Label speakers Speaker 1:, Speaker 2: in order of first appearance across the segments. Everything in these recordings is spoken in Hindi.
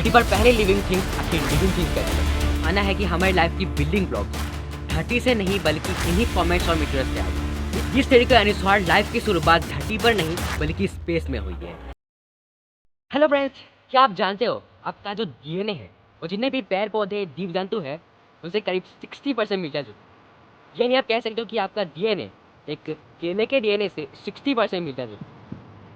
Speaker 1: धरती पर पहले लिविंग थिंग्स आखिर लिविंग थिंग्स कैसे बने? माना है कि हमारी लाइफ की बिल्डिंग ब्लॉक्स धरती से नहीं बल्कि इन्हीं कॉमेट्स और मीटर्स से आई। जिस तरीके के अनुसार लाइफ की शुरुआत धरती पर नहीं बल्कि स्पेस में हुई है। हेलो फ्रेंड्स, क्या आप जानते हो आपका जो डीएनए है वो जितने भी पेड़ पौधे जीव जंतु है उनसे करीब 60% मिलता जुलता। यानी आप कह सकते हो कि आपका डीएनए एक केले के डीएनए से 60% मिलता जुलता।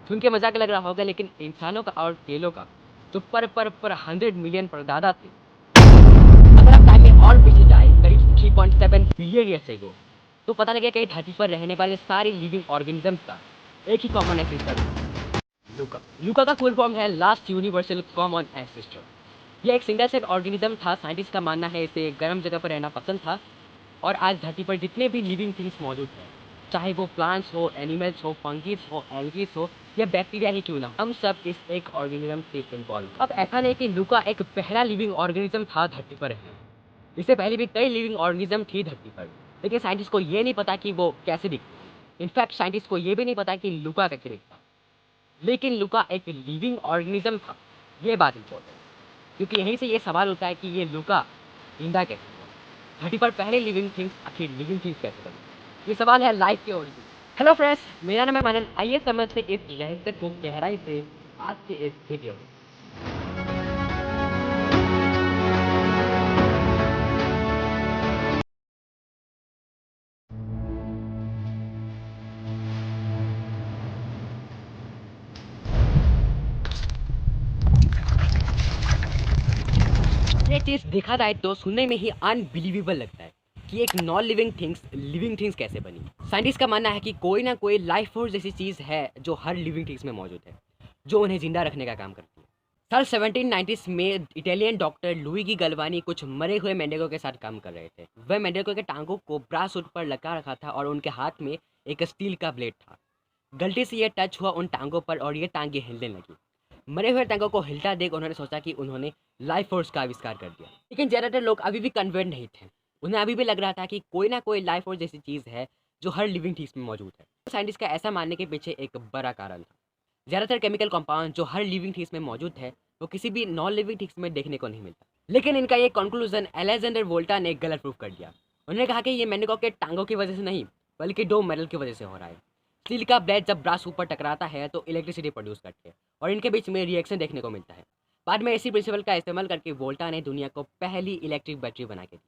Speaker 1: सुन के मजाक लग रहा होगा, लेकिन इंसानों का और केलों का जो पर 100 मिलियन परदादा थे, अगर आप टाइम में और पीछे जाए करीब 3.7 बिलियन ईयर्स एगो, तो पता लगे कि धरती पर रहने वाले सारे लिविंग ऑर्गेनिजम्स का एक ही कॉमन एंसेस्टर है, लूका। लूका का फुल फॉर्म है लास्ट यूनिवर्सल कॉमन एंसेस्टर। यह एक सिंगल सेल ऑर्गेनिज्म था। साइंटिस्ट का मानना है इसे गर्म जगह पर रहना पसंद था और आज धरती पर जितने भी लिविंग थिंग्स मौजूद हैं, चाहे वो प्लांट्स हो, एनिमल्स हो, फंगीज हो, एल्गीज हो या बैक्टीरिया ही क्यों ना, हम सब इस एक ऑर्गेनिज्म से इन्वॉल्व। अब ऐसा नहीं कि लूका एक पहला लिविंग ऑर्गेनिज्म था धरती पर रहने। इससे पहले भी कई लिविंग ऑर्गेनिज्म थी धरती पर, लेकिन साइंटिस्ट को ये नहीं पता कि वो कैसे दिखती। इनफैक्ट साइंटिस्ट को ये भी नहीं पता कि लूका कैसे दिखता। लेकिन लूका एक लिविंग ऑर्गेनिज्म था, ये बात इम्पोर्टेंट, क्योंकि यहीं से ये सवाल होता है कि ये लूका जिंदा कैसे हुआ। धरती पर पहले लिविंग थिंग्स आखिर लिविंग थिंग्स कैसे बनी? ये सवाल है लाइफ के ओरिजिन। हेलो फ्रेंड्स, मेरा नाम है मनन। आइए समझते इस रहस्य को गहराई से आज के इस वीडियो में। ये चीज देखा जाए तो सुनने में ही अनबिलीवेबल लगता है कि एक नॉन लिविंग थिंग्स कैसे बनी। साइंटिस्ट का मानना है कि कोई ना कोई लाइफ फोर्स जैसी चीज है जो हर लिविंग थिंग्स में मौजूद है, जो उन्हें जिंदा रखने का काम करती है। साल 1790 में इटालियन डॉक्टर लुइगी गलवानी कुछ मरे हुए मेंढकों के साथ काम कर रहे थे। वह मेंढकों के टांगों को ब्रास सूट पर लगा रखा था और उनके हाथ में एक स्टील का ब्लेड था। गलती से यह टच हुआ उन टांगों पर और ये टांगे हिलने लगी। मरे हुए टांगों को हिलता देख उन्होंने सोचा कि उन्होंने लाइफ फोर्स का आविष्कार कर दिया। लेकिन ज़्यादातर लोग अभी भी कन्वर्ट नहीं थे। उन्हें अभी भी लग रहा था कि कोई ना कोई लाइफ फोर्स जैसी चीज़ है जो हर लिविंग थिंग्स में मौजूद है। साइंटिस्ट का ऐसा मानने के पीछे एक बड़ा कारण था। ज़्यादातर केमिकल कंपाउंड जो हर लिविंग थिंग्स में मौजूद है वो किसी भी नॉन लिविंग थिंग्स में देखने को नहीं मिलता। लेकिन इनका ये कंक्लूजन अलेक्जेंडर वोल्टा ने गलत प्रूफ कर दिया। उन्होंने कहा कि ये मेंढकों के टांगों की वजह से नहीं बल्कि डो मेटल की वजह से हो रहा है। स्टील का ब्लेड जब ब्रास ऊपर टकराता है तो इलेक्ट्रिसिटी प्रोड्यूस करती है और इनके बीच में रिएक्शन देखने को मिलता है। बाद में इसी प्रिंसिपल का इस्तेमाल करके वोल्टा ने दुनिया को पहली इलेक्ट्रिक बैटरी बना के दी।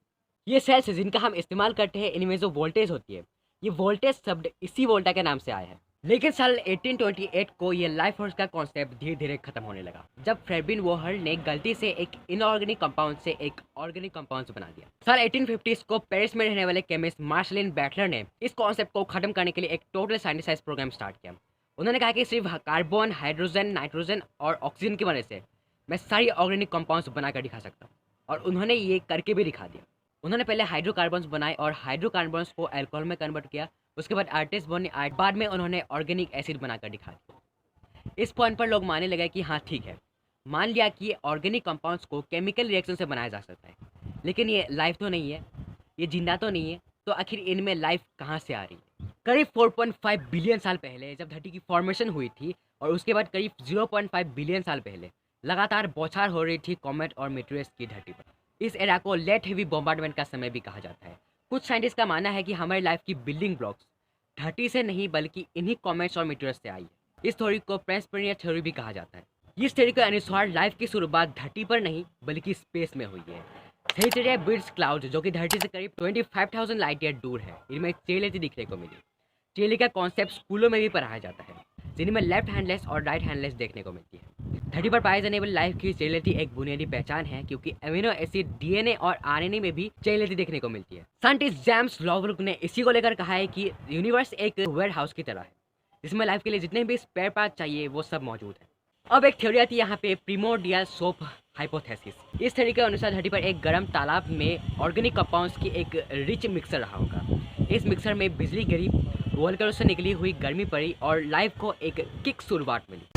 Speaker 1: ये सेल्स जिनका हम इस्तेमाल करते हैं, इनमें जो वोल्टेज होती है, ये वोल्टेज शब्द इसी वोल्टा के नाम से आया है। लेकिन साल 1828 को ये लाइफ फोर्स का कॉन्सेप्ट धीरे धीरे खत्म होने लगा जब फ्रेडविन वोहर ने गलती से एक इनऑर्गेनिक कंपाउंड से एक ऑर्गेनिक कंपाउंड बना दिया। साल 1850 को पेरिस में रहने वाले केमिस्ट मार्शलिन बैटलर ने इस कॉन्सेप्ट को खत्म करने के लिए एक टोटल साइंटिसाइज प्रोग्राम स्टार्ट किया। उन्होंने कहा कि सिर्फ कार्बन, हाइड्रोजन, नाइट्रोजन और ऑक्सीजन की वजह से मैं सारी ऑर्गेनिक कंपाउंड्स बनाकर दिखा सकता हूँ, और उन्होंने ये करके भी दिखा दिया। उन्होंने पहले हाइड्रोकार्बन्स बनाए और हाइड्रोकार्बन्स को अल्कोहल में कन्वर्ट किया। उसके बाद आर्टिस्ट बने आर्ट, बाद में उन्होंने ऑर्गेनिक एसिड बनाकर दिखा दिया। इस पॉइंट पर लोग मानने लगे कि हाँ ठीक है, मान लिया कि ये ऑर्गेनिक कंपाउंड्स को केमिकल रिएक्शन से बनाया जा सकता है, लेकिन ये लाइफ तो नहीं है, ये जिंदा तो नहीं है, तो आखिर इनमें लाइफ कहाँ से आ रही है? करीब 4.5 बिलियन साल पहले जब धरती की फॉर्मेशन हुई थी और उसके बाद करीब 0.5 बिलियन साल पहले लगातार बौछार हो रही थी कॉमेट और मीटियोर्स की धरती पर। इस एरा को लेट हेवी बॉम्बार्डमेंट का समय भी कहा जाता है। कुछ साइंटिस्ट का मानना है कि हमारी लाइफ की बिल्डिंग ब्लॉक्स धरती से नहीं बल्कि इन्हीं कॉमेट्स और मीटियोर्स से आई है। इस थ्योरी को प्रेस्पेरिया थ्योरी भी कहा जाता है। इस थ्योरी के अनुसार लाइफ की शुरुआत धरती पर नहीं बल्कि स्पेस में हुई है। सेजिटेरिया बिट्स क्लाउड जो कि धरती से करीब 25,000 लाइट ईयर दूर है, इनमें एक चेलेटी दिखने को मिली। चेली का कॉन्सेप्ट स्कूलों में भी पढ़ाया जाता है, जिनमें लेफ्ट हैंडलेस और राइट हैंडलेस देखने को मिलती है। धरती पर पाए जाने वाली लाइफ की चेलेटी एक बुनियादी पहचान है, क्योंकि अमीनो एसिड, डीएनए और आरएनए में भी चेलेटी देखने को मिलती है। साइंटिस्ट जेम्स लॉवब्रुक ने इसी को लेकर कहा है कि यूनिवर्स एक वेयर हाउस की तरह है, जिसमें लाइफ के लिए जितने भी स्पेयर पार्ट चाहिए वो सब मौजूद है। अब एक थ्योरी आती है यहाँ पे, प्रिमोर्डियल सोप हाइपोथेसिस। इस थ्योरी के अनुसार धरती पर एक गर्म तालाब में ऑर्गेनिक कंपाउंड्स की एक रिच मिक्सर रहा होगा। इस मिक्सर में बिजली गिरी, वोल्केनो से निकली हुई गर्मी पड़ी और लाइफ को एक किक शुरुआत मिली।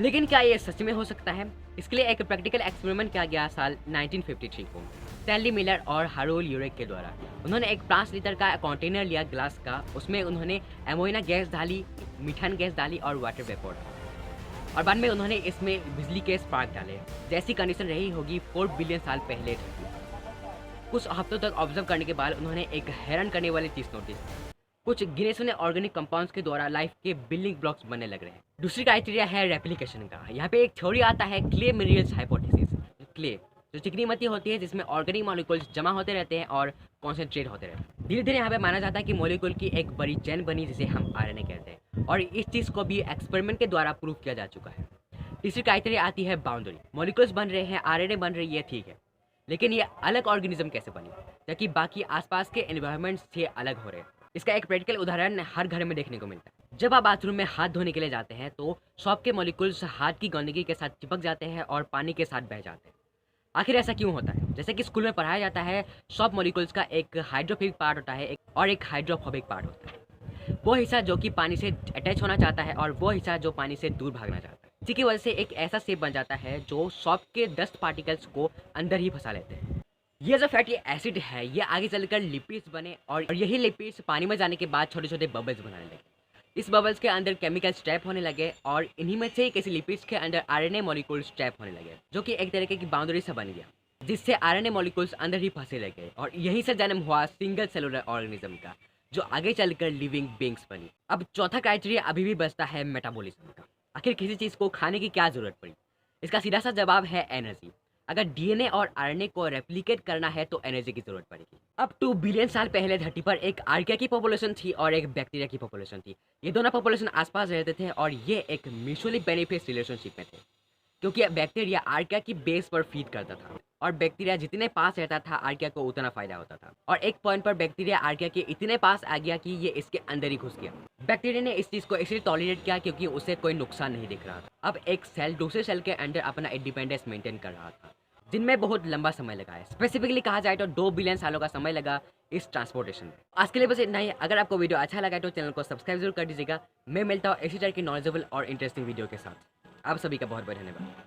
Speaker 1: लेकिन क्या ये सच में हो सकता है? इसके लिए एक प्रैक्टिकल एक्सपेरिमेंट किया गया साल 1953 को स्टैनली मिलर और हारोल्ड यूरेक के द्वारा। उन्होंने एक 5 लीटर का कंटेनर लिया ग्लास का, उसमें उन्होंने एमोनिया गैस डाली, मीथेन गैस डाली और वाटर वेपर, और बाद में उन्होंने इसमें बिजली के स्पार्क डाले। जैसी कंडीशन रही होगी 4 बिलियन साल पहले थी। कुछ हफ्तों तक ऑब्जर्व करने के बाद उन्होंने एक हैरान करने वाली चीज़ नोटिस, कुछ गिने चुने ऑर्गेनिक कंपाउंड्स के द्वारा लाइफ के बिल्डिंग ब्लॉक्स बनने लग रहे हैं। दूसरी क्राइटेरिया है रेप्लिकेशन का। यहाँ पे एक थ्योरी आता है क्ले मिनरल्स हाइपोथेसिस। क्ले जो चिकनी मिट्टी होती है जिसमें ऑर्गेनिक मॉलिक्यूल्स जमा होते रहते हैं और कॉन्सेंट्रेट होते रहते हैं। धीरे धीरे यहाँ पे माना जाता है कि मॉलिक्यूल की एक बड़ी चेन बनी जिसे हम आरएनए कहते हैं, और इस चीज़ को भी एक्सपेरिमेंट के द्वारा प्रूव किया जा चुका है। तीसरी क्राइटेरिया आती है बाउंड्री। मॉलिक्यूल्स बन रहे हैं, आरएनए बन रही है, ठीक है, लेकिन ये अलग ऑर्गेनिज्म कैसे बनी जबकि बाकी आसपास के एनवायरनमेंट से अलग हो रहे हैं? इसका एक प्रैक्टिकल उदाहरण हर घर में देखने को मिलता है। जब आप बाथरूम में हाथ धोने के लिए जाते हैं तो सॉप के मॉलिक्यूल्स हाथ की गंदगी के साथ चिपक जाते हैं और पानी के साथ बह जाते हैं। आखिर ऐसा क्यों होता है? जैसे कि स्कूल में पढ़ाया जाता है, सॉप मॉलिक्यूल्स का एक हाइड्रोफिलिक पार्ट होता है और एक हाइड्रोफोबिक पार्ट होता है। वो हिस्सा जो कि पानी से अटैच होना चाहता है और वो हिस्सा जो पानी से दूर भागना चाहता है। इसी की वजह से एक ऐसा शेप बन जाता है जो सॉप के डस्ट पार्टिकल्स को अंदर ही फंसा लेते हैं। ये जो फैटी एसिड है ये आगे चलकर लिपिड्स बने और यही लिपिड्स पानी में जाने के बाद छोटे छोटे बबल्स बनाने लगे। इस बबल्स के अंदर केमिकल्स ट्रैप होने लगे और इन्हीं में से किसी लिपिड्स के अंदर आरएनए मॉलिक्यूल्स ट्रैप होने लगे, जो कि एक तरीके की बाउंड्री सा बन गया, जिससे आरएनए मॉलिक्यूल्स अंदर ही फंसे लगे और यहीं से जन्म हुआ सिंगल सेलुलर ऑर्गेनिज्म का, जो आगे चलकर लिविंग बींग्स बनी। अब चौथा क्राइटेरिया अभी भी बचता है मेटाबॉलिज्म का। आखिर किसी चीज़ को खाने की क्या जरूरत पड़ी? इसका सीधा सा जवाब है एनर्जी। अगर डीएनए और आरएनए को रेप्लिकेट करना है तो एनर्जी की जरूरत पड़ेगी। अब 2 बिलियन साल पहले धरती पर एक आर्किया की पॉपुलेशन थी और एक बैक्टीरिया की पॉपुलेशन थी। ये दोनों पॉपुलेशन आसपास रहते थे और ये एक म्यूचुअली बेनिफिट रिलेशनशिप में थे, क्योंकि बैक्टीरिया आर्किया की बेस पर फीड करता था और बैक्टीरिया जितने पास रहता था आर्किया को उतना फायदा होता था। और एक पॉइंट पर बैक्टीरिया आर्किया के इतने पास आ गया कि ये इसके अंदर ही घुस गया। बैक्टीरिया ने इस चीज़ को इसलिए टॉलरेट किया क्योंकि उसे कोई नुकसान नहीं दिख रहा था। अब एक सेल दूसरे सेल के अंदर अपना इंडिपेंडेंस मेंटेन कर रहा था, जिनमें बहुत लंबा समय लगा है। स्पेसिफिकली कहा जाए तो 2 बिलियन सालों का समय लगा इस ट्रांसपोर्टेशन में। आज के लिए बस इतना ही। अगर आपको वीडियो अच्छा लगा तो चैनल को सब्सक्राइब जरूर कर दीजिएगा। मैं मिलता हूँ इसी तरह की नॉलेजेबल और इंटरेस्टिंग वीडियो के साथ। आप सभी का बहुत बहुत धन्यवाद।